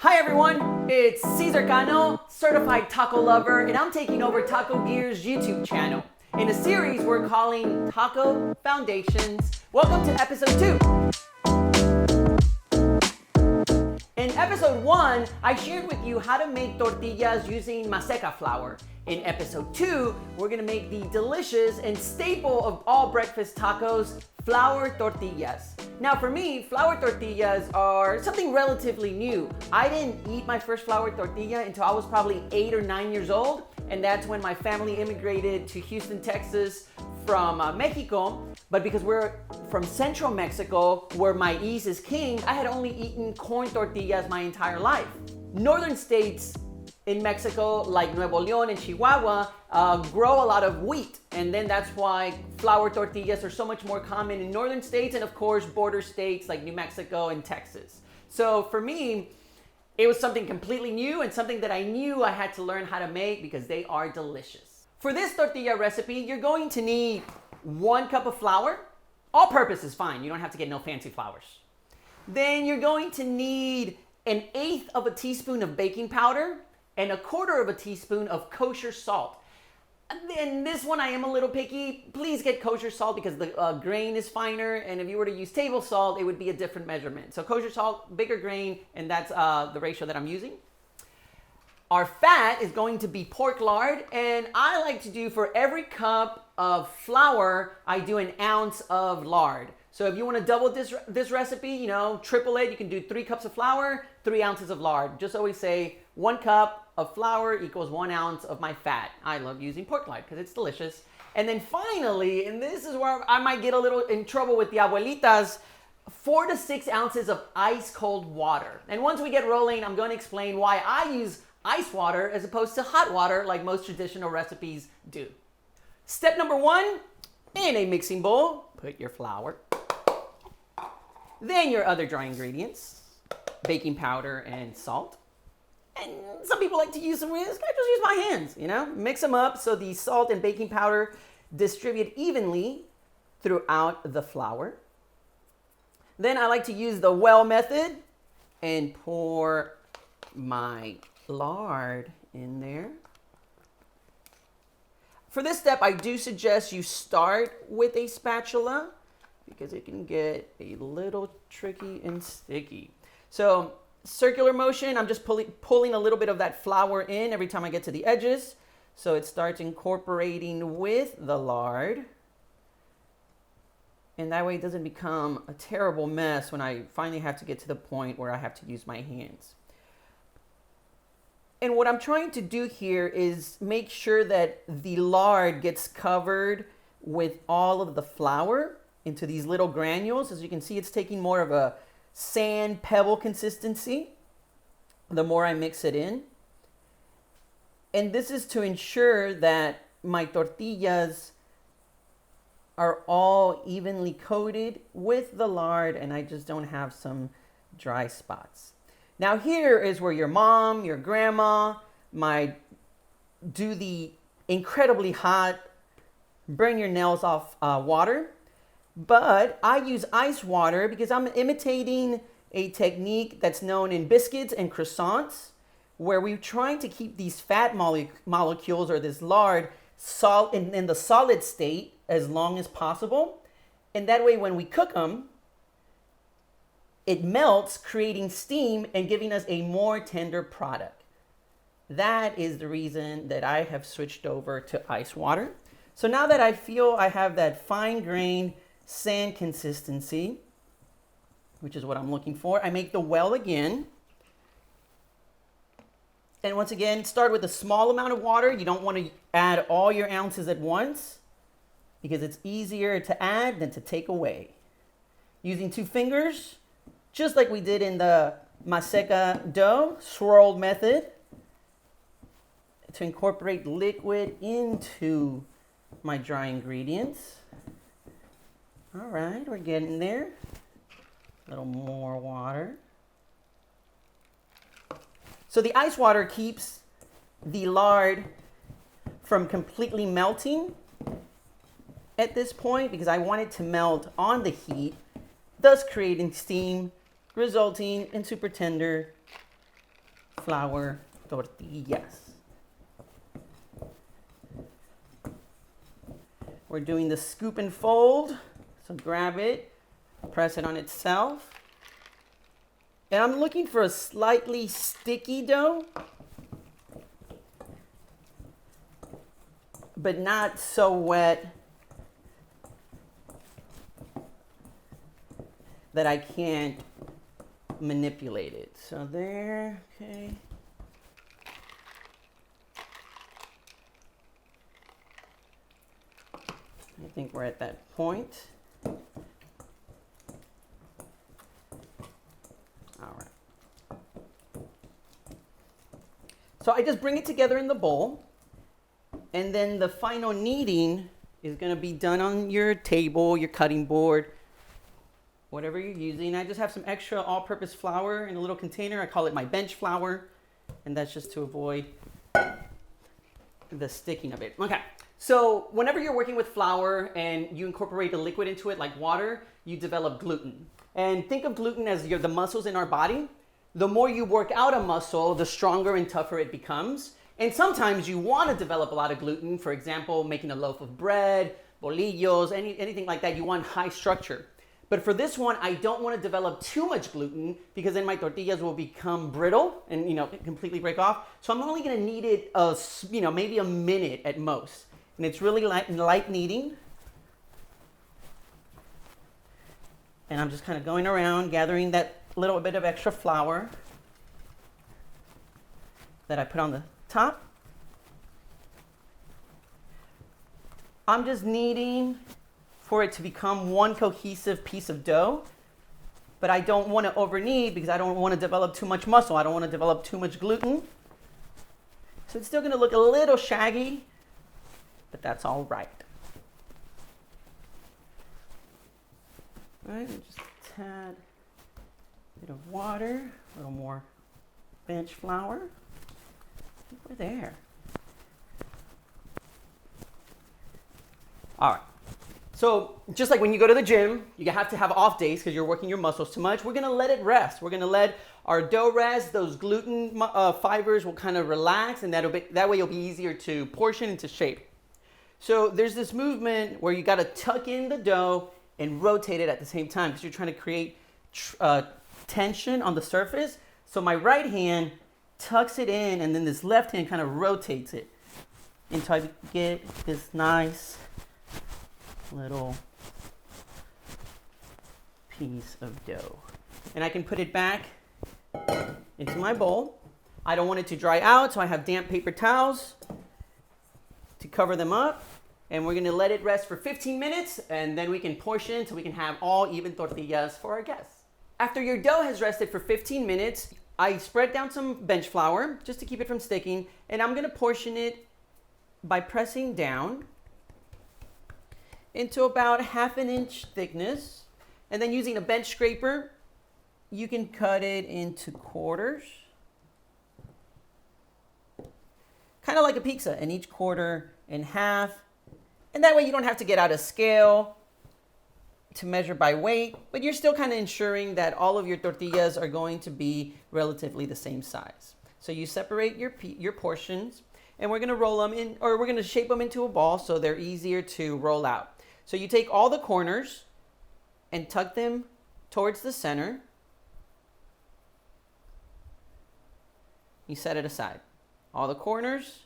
Hi everyone, it's Cesar Cano, certified taco lover, and I'm taking over Taco Gear's YouTube channel in a series we're calling Taco Foundations. Welcome to episode 2. In episode 1, I shared with you how to make tortillas using maseca flour. In episode 2, we're gonna make the delicious and staple of all breakfast tacos, flour tortillas. Now for me, flour tortillas are something relatively new. I didn't eat my first flour tortilla until I was probably 8 or 9 years old, and that's when my family immigrated to Houston, Texas from Mexico. But because we're from central Mexico, where maize is king, I had only eaten corn tortillas my entire life. Northern states in Mexico, like Nuevo León and Chihuahua, grow a lot of wheat. And then that's why flour tortillas are so much more common in northern states and of course border states like New Mexico and Texas. So for me, it was something completely new and something that I knew I had to learn how to make because they are delicious. For this tortilla recipe, you're going to need 1 cup of flour. All purpose is fine. You don't have to get no fancy flours. Then you're going to need 1/8 of a teaspoon of baking powder and 1/4 of a teaspoon of kosher salt. And this one I am a little picky. Please get kosher salt because the grain is finer, and if you were to use table salt, it would be a different measurement. So kosher salt, bigger grain, and that's the ratio that I'm using. Our fat is going to be pork lard, and I like to do for every cup of flour, I do 1 ounce of lard. So if you want to double this recipe, triple it, you can do 3 cups of flour, 3 ounces of lard. Just always say 1 cup of flour equals 1 ounce of my fat. I love using pork lard because it's delicious. And then finally, and this is where I might get a little in trouble with the abuelitas, 4 to 6 ounces of ice cold water. And once we get rolling, I'm going to explain why I use ice water as opposed to hot water like most traditional recipes do. Step number 1, in a mixing bowl, put your flour. Then your other dry ingredients, baking powder and salt. And some people like to use some whisk. I just use my hands, Mix them up so the salt and baking powder distribute evenly throughout the flour. Then I like to use the well method and pour my lard in there. For this step, I do suggest you start with a spatula because it can get a little tricky and sticky. So circular motion, I'm just pulling a little bit of that flour in every time I get to the edges. So it starts incorporating with the lard. And that way it doesn't become a terrible mess when I finally have to get to the point where I have to use my hands. And what I'm trying to do here is make sure that the lard gets covered with all of the flour into these little granules. As you can see, it's taking more of a sand pebble consistency the more I mix it in. And this is to ensure that my tortillas are all evenly coated with the lard and I just don't have some dry spots. Now here is where your mom, your grandma might do the incredibly hot, burn your nails off water. But I use ice water because I'm imitating a technique that's known in biscuits and croissants, where we're trying to keep these fat molecules or this lard in the solid state as long as possible. And that way when we cook them, it melts, creating steam and giving us a more tender product. That is the reason that I have switched over to ice water. So now that I feel I have that fine grain sand consistency, which is what I'm looking for, I make the well again. And once again, start with a small amount of water. You don't want to add all your ounces at once because it's easier to add than to take away. Using 2 fingers, just like we did in the maseca dough, swirled method, to incorporate liquid into my dry ingredients. All right, we're getting there. A little more water. So the ice water keeps the lard from completely melting at this point because I want it to melt on the heat, thus creating steam resulting in super tender flour tortillas. We're doing the scoop and fold. So grab it, press it on itself. And I'm looking for a slightly sticky dough, but not so wet that I can't manipulate it. So there, okay. I think we're at that point. All right. So I just bring it together in the bowl, and then the final kneading is going to be done on your table, your cutting board, whatever you're using. I just have some extra all-purpose flour in a little container. I call it my bench flour, and that's just to avoid the sticking of it. Okay, so whenever you're working with flour and you incorporate a liquid into it like water, you develop gluten. And think of gluten as the muscles in our body. The more you work out a muscle, the stronger and tougher it becomes. And sometimes you want to develop a lot of gluten. For example, making a loaf of bread, bolillos, anything like that. You want high structure. But for this one, I don't want to develop too much gluten because then my tortillas will become brittle and completely break off. So I'm only going to knead it maybe a minute at most. And it's really light kneading. And I'm just kind of going around gathering that little bit of extra flour that I put on the top. I'm just kneading for it to become one cohesive piece of dough, but I don't want to over knead because I don't want to develop too much muscle. I don't want to develop too much gluten. So it's still going to look a little shaggy, but that's all right. All right, just a tad bit of water, a little more bench flour. We're there. All right. So just like when you go to the gym, you have to have off days because you're working your muscles too much. We're going to let it rest. We're going to let our dough rest. Those gluten fibers will kind of relax, and that way it'll be easier to portion and to shape. So there's this movement where you got to tuck in the dough and rotate it at the same time because you're trying to create tension on the surface. So my right hand tucks it in, and then this left hand kind of rotates it until I get this nice little piece of dough. And I can put it back into my bowl. I don't want it to dry out, so I have damp paper towels to cover them up. And we're gonna let it rest for 15 minutes, and then we can portion so we can have all even tortillas for our guests. After your dough has rested for 15 minutes, I spread down some bench flour just to keep it from sticking, and I'm gonna portion it by pressing down into about 1/2 inch thickness, and then using a bench scraper, you can cut it into quarters, kind of like a pizza, and each quarter in half. And that way you don't have to get out a scale to measure by weight, but you're still kind of ensuring that all of your tortillas are going to be relatively the same size. So you separate your portions, and we're going to roll them in, or we're going to shape them into a ball so they're easier to roll out. So you take all the corners and tuck them towards the center. You set it aside. All the corners,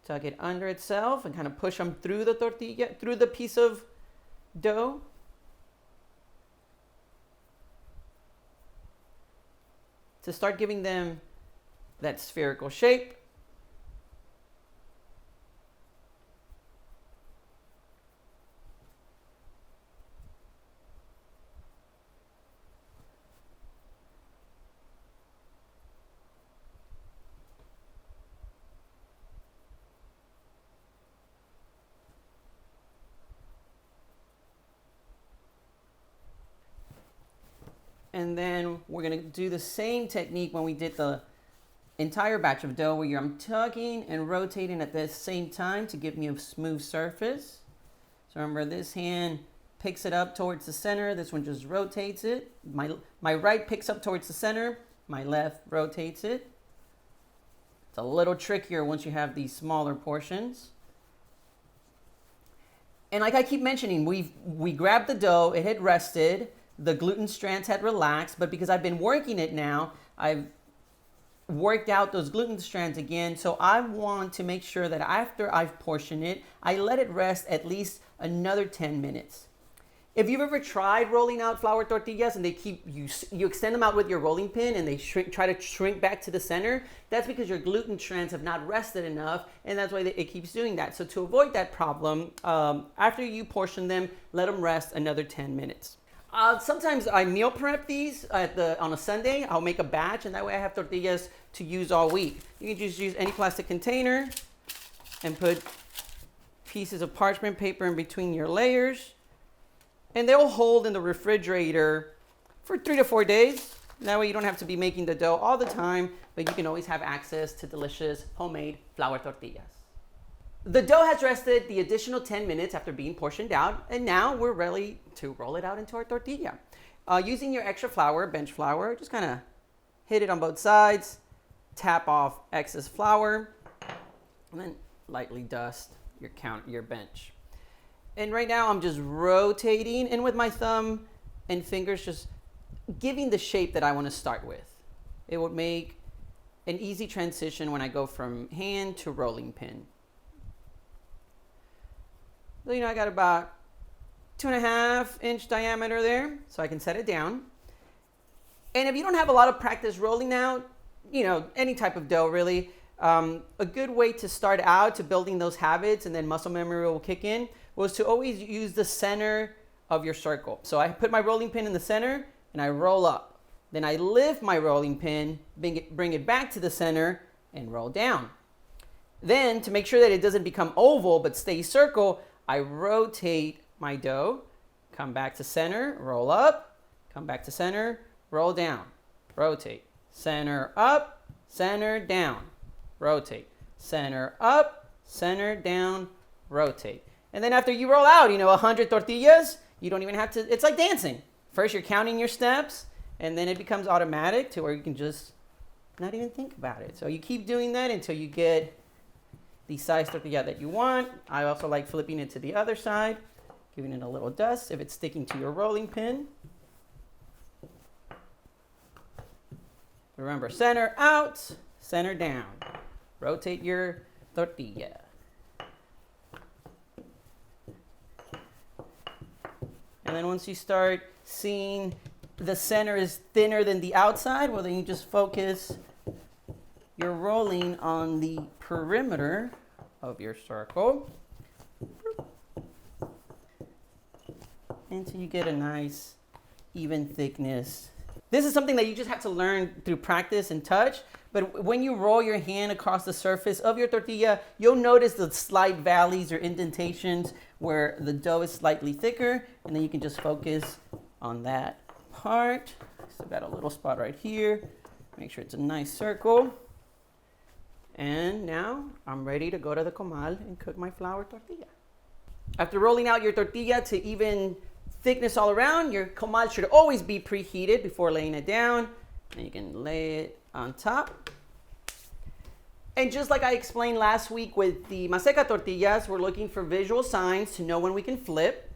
tuck it under itself and kind of push them through the tortilla, through the piece of dough. To start giving them that spherical shape. And then we're going to do the same technique when we did the entire batch of dough, where I'm tugging and rotating at the same time to give me a smooth surface. So remember, this hand picks it up towards the center. This one just rotates it. My right picks up towards the center. My left rotates it. It's a little trickier once you have these smaller portions. And like I keep mentioning, we grabbed the dough, it had rested, the gluten strands had relaxed, but because I've been working it now, I've worked out those gluten strands again. So I want to make sure that after I've portioned it, I let it rest at least another 10 minutes. If you've ever tried rolling out flour tortillas and you extend them out with your rolling pin and they try to shrink back to the center, that's because your gluten strands have not rested enough, and that's why it keeps doing that. So to avoid that problem, after you portion them, let them rest another 10 minutes. Sometimes I meal prep these on a Sunday. I'll make a batch, and that way I have tortillas to use all week. You can just use any plastic container and put pieces of parchment paper in between your layers. And they'll hold in the refrigerator for 3 to 4 days. That way you don't have to be making the dough all the time, but you can always have access to delicious homemade flour tortillas. The dough has rested the additional 10 minutes after being portioned out, and now we're ready to roll it out into our tortilla. Using your extra flour, bench flour, just kind of hit it on both sides, tap off excess flour, and then lightly dust your bench. And right now I'm just rotating, and with my thumb and fingers just giving the shape that I want to start with. It would make an easy transition when I go from hand to rolling pin. So, I got about 2.5 inch diameter there, so I can set it down. And if you don't have a lot of practice rolling out, any type of dough really, a good way to start out to building those habits and then muscle memory will kick in was to always use the center of your circle. So I put my rolling pin in the center and I roll up. Then I lift my rolling pin, bring it back to the center and roll down. Then to make sure that it doesn't become oval but stays circle, I rotate my dough, come back to center, roll up, come back to center, roll down, rotate, center up, center down, rotate, center up, center down, rotate. And then after you roll out, 100 tortillas, you don't even have to, it's like dancing. First you're counting your steps, and then it becomes automatic to where you can just not even think about it. So you keep doing that until you get the size tortilla that you want. I also like flipping it to the other side, giving it a little dust if it's sticking to your rolling pin. Remember, center out, center down. Rotate your tortilla. And then once you start seeing the center is thinner than the outside, well, then you just focus your rolling on the perimeter of your circle until you get a nice even thickness. This is something that you just have to learn through practice and touch, but when you roll your hand across the surface of your tortilla, you'll notice the slight valleys or indentations where the dough is slightly thicker, and then you can just focus on that part. So I've got a little spot right here. Make sure it's a nice circle. And now I'm ready to go to the comal and cook my flour tortilla. After rolling out your tortilla to even thickness all around, your comal should always be preheated before laying it down. And you can lay it on top. And just like I explained last week with the maseca tortillas, we're looking for visual signs to know when we can flip.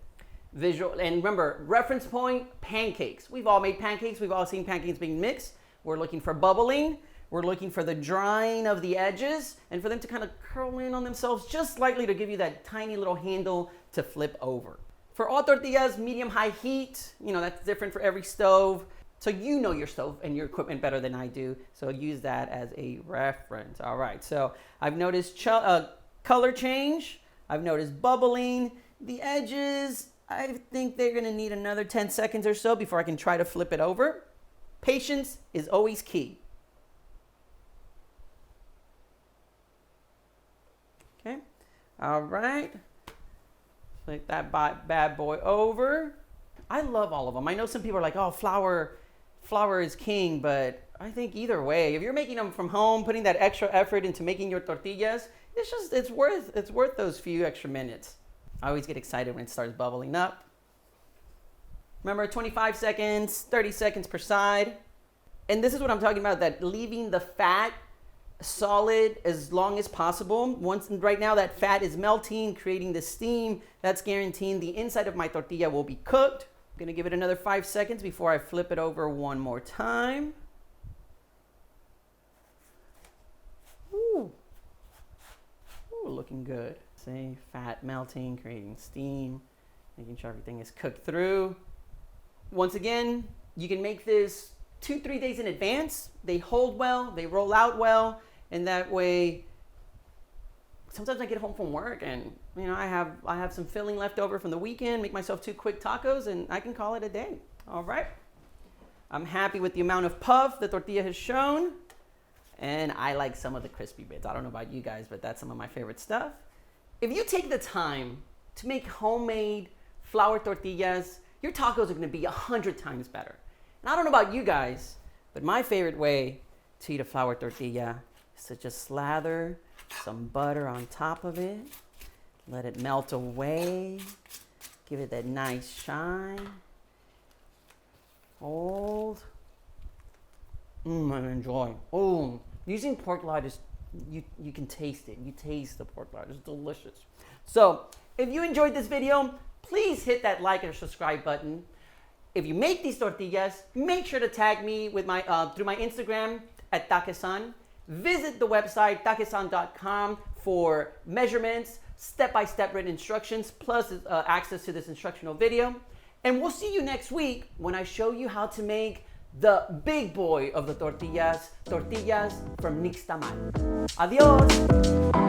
And remember, reference point, pancakes. We've all made pancakes. We've all seen pancakes being mixed. We're looking for bubbling. We're looking for the drying of the edges and for them to kind of curl in on themselves just slightly to give you that tiny little handle to flip over. For all tortillas, medium-high heat, that's different for every stove. So you know your stove and your equipment better than I do. So use that as a reference. All right, so I've noticed color change. I've noticed bubbling. The edges, I think they're gonna need another 10 seconds or so before I can try to flip it over. Patience is always key. Okay, all right. Flip that bad boy over. I love all of them. I know some people are like, oh, flour is king, but I think either way, if you're making them from home, putting that extra effort into making your tortillas, it's worth those few extra minutes. I always get excited when it starts bubbling up. Remember, 25 seconds, 30 seconds per side. And this is what I'm talking about, that leaving the fat solid as long as possible. Right now that fat is melting, creating the steam. That's guaranteeing the inside of my tortilla will be cooked. I'm gonna give it another 5 seconds before I flip it over one more time. Ooh. Ooh, looking good. See, fat melting, creating steam, making sure everything is cooked through. Once again, you can make this 2-3 days in advance. They hold well, they roll out well, and that way, sometimes I get home from work and I have some filling left over from the weekend, make myself 2 quick tacos, and I can call it a day. All right. I'm happy with the amount of puff the tortilla has shown, and I like some of the crispy bits. I don't know about you guys, but that's some of my favorite stuff. If you take the time to make homemade flour tortillas, your tacos are gonna be 100 times better. And I don't know about you guys, but my favorite way to eat a flour tortilla is to just slather some butter on top of it, let it melt away, give it that nice shine, hold, and enjoy. Oh, using pork lard is, you can taste it. You taste the pork lard, it's delicious. So if you enjoyed this video, please hit that like and subscribe button. If you make these tortillas, make sure to tag me with my through my Instagram at Takesan. Visit the website takesan.com for measurements, step-by-step written instructions, plus access to this instructional video. And we'll see you next week when I show you how to make the big boy of the tortillas from Nixtamal. Adios!